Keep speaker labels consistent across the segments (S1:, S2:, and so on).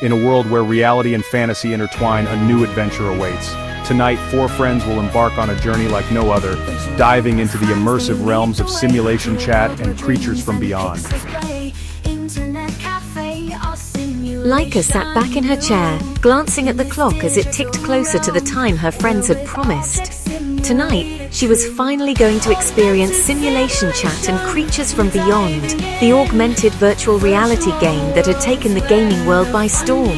S1: In a world where reality and fantasy intertwine, a new adventure awaits. Tonight, four friends will embark on a journey like no other, diving into the immersive realms of simulation chat and creatures from beyond.
S2: Likea sat back in her chair, glancing at the clock as it ticked closer to the time her friends had promised. Tonight, she was finally going to experience simulation chat and creatures from beyond, the Augmented Virtual Reality game that had taken the gaming world by storm.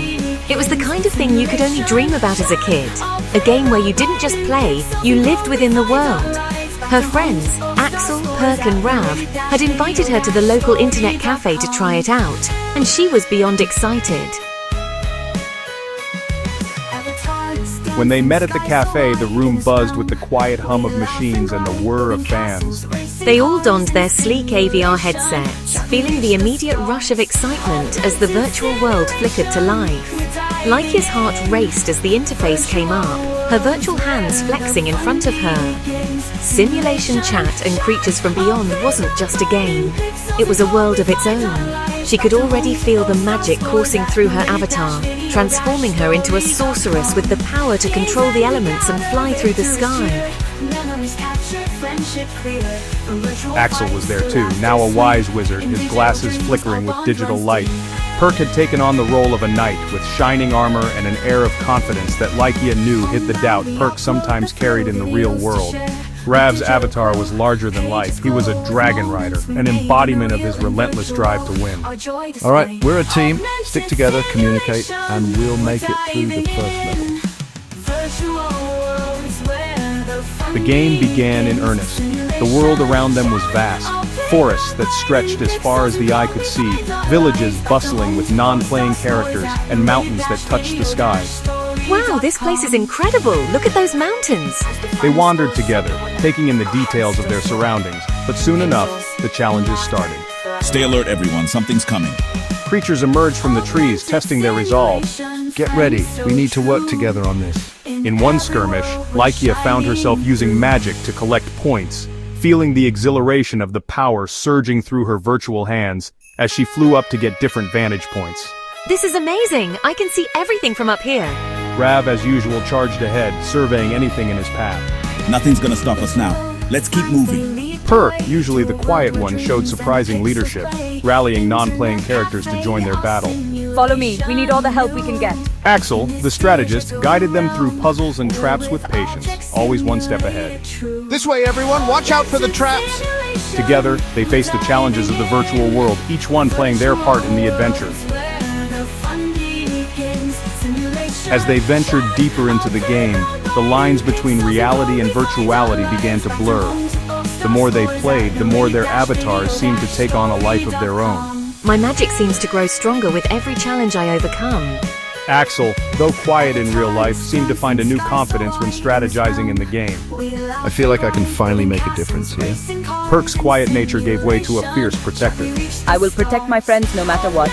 S2: It was the kind of thing you could only dream about as a kid, a game where you didn't just play, you lived within the world. Her friends, Axel, Perc and Rav, had invited her to the local internet cafe to try it out, and she was beyond excited.
S1: When they met at the cafe, the room buzzed with the quiet hum of machines and the whir of fans.
S2: They all donned their sleek AVR headsets, feeling the immediate rush of excitement as the virtual world flickered to life. Likea's heart raced as the interface came up, her virtual hands flexing in front of her. Simulation chat and creatures from beyond wasn't just a game. It was a world of its own. She could already feel the magic coursing through her avatar, transforming her into a sorceress with the power to control the elements and fly through the sky.
S1: Axel was there too, now a wise wizard, his glasses flickering with digital light. Perc had taken on the role of a knight with shining armor and an air of confidence that Likea knew hid the doubt Perc sometimes carried in the real world. Rav's avatar was larger than life. He was a dragon rider, an embodiment of his relentless drive to win.
S3: All right, we're a team. Stick together, communicate, and we'll make it through the first level.
S1: The game began in earnest. The world around them was vast. Forests that stretched as far as the eye could see, villages bustling with non-playing characters, and mountains that touched the sky.
S2: Wow, this place is incredible! Look at those mountains!
S1: They wandered together, taking in the details of their surroundings, but soon enough, the challenges started.
S4: Stay alert, everyone. Something's coming.
S1: Creatures emerged from the trees, testing their resolve.
S3: Get ready. We need to work together on this.
S1: In one skirmish, Likea found herself using magic to collect points, feeling the exhilaration of the power surging through her virtual hands as she flew up to get different vantage points.
S2: This is amazing! I can see everything from up here.
S1: Rav, as usual, charged ahead, surveying anything in his path.
S4: Nothing's gonna stop us now. Let's keep moving.
S1: Perc, usually the quiet one, showed surprising leadership, rallying non-playing characters to join their battle.
S5: Follow me, we need all the help we can get.
S1: Axel, the strategist, guided them through puzzles and traps with patience, always one step ahead.
S3: This way, everyone. Watch out for the traps.
S1: Together, they faced the challenges of the virtual world, each one playing their part in the adventure. As they ventured deeper into the game, the lines between reality and virtuality began to blur. The more they played, the more their avatars seemed to take on a life of their own.
S2: My magic seems to grow stronger with every challenge I overcome.
S1: Axel, though quiet in real life, seemed to find a new confidence when strategizing in the game.
S3: I feel like I can finally make a difference here.
S1: Perc's quiet nature gave way to a fierce protector.
S5: I will protect my friends no matter what.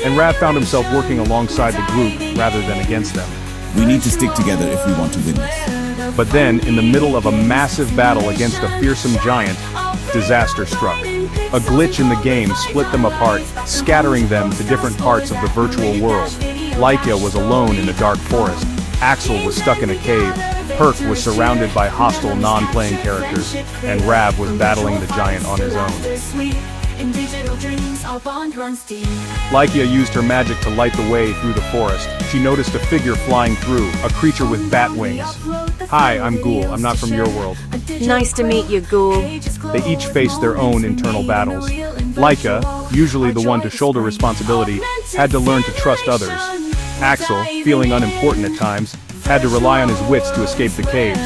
S1: And Rav found himself working alongside the group rather than against them.
S4: We need to stick together if we want to win this.
S1: But then, in the middle of a massive battle against a fearsome giant, disaster struck. A glitch in the game split them apart, scattering them to different parts of the virtual world. Likea was alone in a dark forest. Axel was stuck in a cave. Perc was surrounded by hostile non-playing characters, and Rav was battling the giant on his own. Likea used her magic to light the way through the forest. She noticed a figure flying through, a creature with bat wings. Hi, I'm Ghoul. I'm not from your world.
S2: Nice to meet you, Ghoul.
S1: They each faced their own internal battles. Likea, usually the one to shoulder responsibility, had to learn to trust others. Axel, feeling unimportant at times, had to rely on his wits to escape the caves.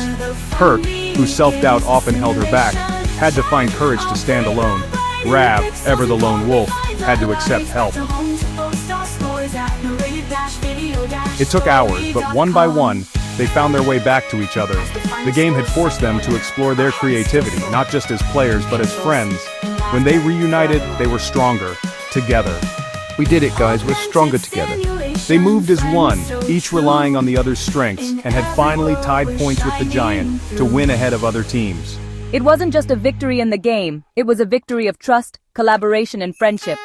S1: Perc, whose self-doubt often held her back, had to find courage to stand alone. Rav, ever the lone wolf, had to accept help. It took hours, but one by one, they found their way back to each other. The game had forced them to explore their creativity, not just as players, but as friends. When they reunited, they were stronger, together.
S3: We did it, guys. We're stronger together.
S1: They moved as one, each relying on the other's strengths, and had finally tied points with the giant to win ahead of other teams.
S5: It wasn't just a victory in the game, it was a victory of trust, collaboration, and friendship.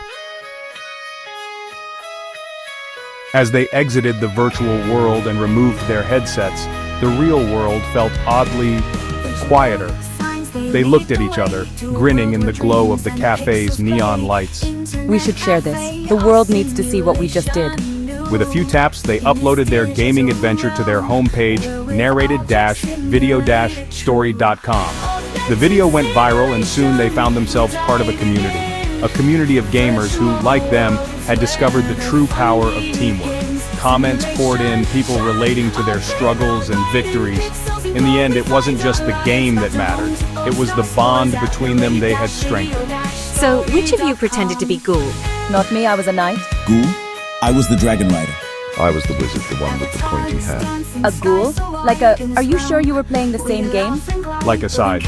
S1: As they exited the virtual world and removed their headsets, the real world felt oddly quieter. They looked at each other, grinning in the glow of the cafe's neon lights.
S5: We should share this. The world needs to see what we just did.
S1: With a few taps, they uploaded their gaming adventure to their homepage, narrated-video-story.com. The video went viral and soon they found themselves part of a community of gamers who, like them, had discovered the true power of teamwork. Comments poured in, people relating to their struggles and victories. In the end, it wasn't just the game that mattered. It was the bond between them they had strengthened.
S2: So, which of you pretended to be Ghoul?
S5: Not me, I was a knight.
S4: Ghoul? I was the dragon rider.
S3: I was the wizard, the one with the pointy hat.
S5: A ghoul? Are you sure you were playing the same game?
S1: Likea sighed.